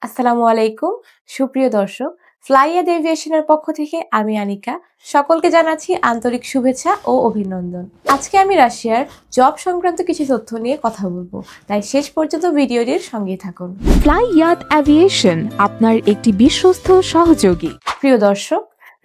আসসালামু আলাইকুম সুপ্রিয় দর্শক, ফ্লাইয়াদ এভিয়েশনের পক্ষ থেকে আমি আনিকা সকলকে জানাচ্ছি আন্তরিক শুভেচ্ছা ও অভিনন্দন। আজকে আমি রাশিয়ার জব সংক্রান্ত কিছু তথ্য নিয়ে কথা বলবো, তাই শেষ পর্যন্ত ভিডিওটির সঙ্গেই থাকুন। ফ্লাইয়াদ এভিয়েশন আপনার একটি বিশ্বস্ত সহযোগী। প্রিয় দর্শক,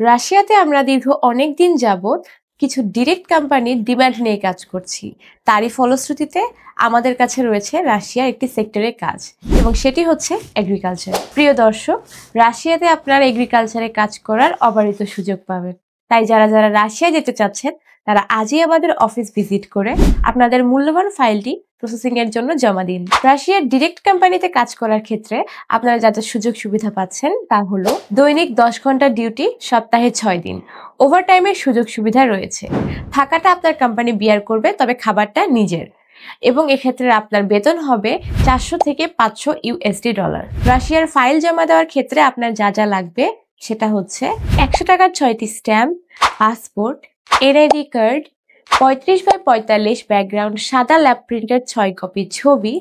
রাশিয়াতে আমরা দীর্ঘ অনেক দিন যাবৎ কিছু ডিরেক্ট কোম্পানির ডিমান্ড নিয়ে কাজ করছি। তারই ফলশ্রুতিতে আমাদের কাছে রয়েছে রাশিয়ার একটি সেক্টরের কাজ, এবং সেটি হচ্ছে এগ্রিকালচার। প্রিয় দর্শক, রাশিয়াতে আপনারা এগ্রিকালচারে কাজ করার অবারিত সুযোগ পাবেন। তাই যারা যারা রাশিয়া যেতে চাচ্ছেন তারা আজই আমাদের অফিস ভিজিট করে আপনাদের মূল্যবান ফাইলটি প্রসেসিং এর জন্য জমা দিন। রাশিয়ার ডিরেক্ট কোম্পানিতে কাজ করার ক্ষেত্রে আপনারা যা যা সুযোগ সুবিধা পাচ্ছেন তা হলো দৈনিক 10 ঘন্টা ডিউটি, সপ্তাহে 6 দিন, ওভারটাইমের সুযোগ সুবিধা রয়েছে। থাকাটা আপনার কোম্পানি বিয়ার করবে, তবে খাবারটা নিজের, এবং এক্ষেত্রে আপনার বেতন হবে 400 থেকে 500 ইউএসডি ডলার। রাশিয়ার ফাইল জমা দেওয়ার ক্ষেত্রে আপনার যা যা লাগবে সেটা হচ্ছে 100 টাকার 6টি stamp, passport, NID card, 35x45 background সাদা ল্যাব প্রিন্টের 6 কপি ছবি,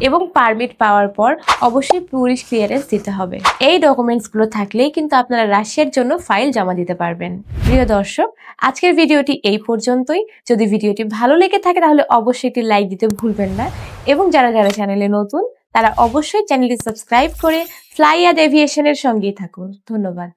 এবং পারমিট পাওয়ার পর অবশ্যই পুলিশ ক্লিয়ারেন্স দিতে হবে। এই ডকুমেন্টসগুলো থাকলেই কিন্তু আপনারা রাশিয়ার জন্য ফাইল জমা দিতে পারবেন। প্রিয় দর্শক, আজকের ভিডিওটি এই পর্যন্তই। যদি ভিডিওটি ভালো লেগে থাকে তাহলে অবশ্যই একটি লাইক দিতে ভুলবেন না, এবং যারা যারা চ্যানেলে নতুন তারা অবশ্যই চ্যানেলটি সাবস্ক্রাইব করে ফ্লাইয়াদ এভিয়েশনের সঙ্গেই থাকুন। ধন্যবাদ।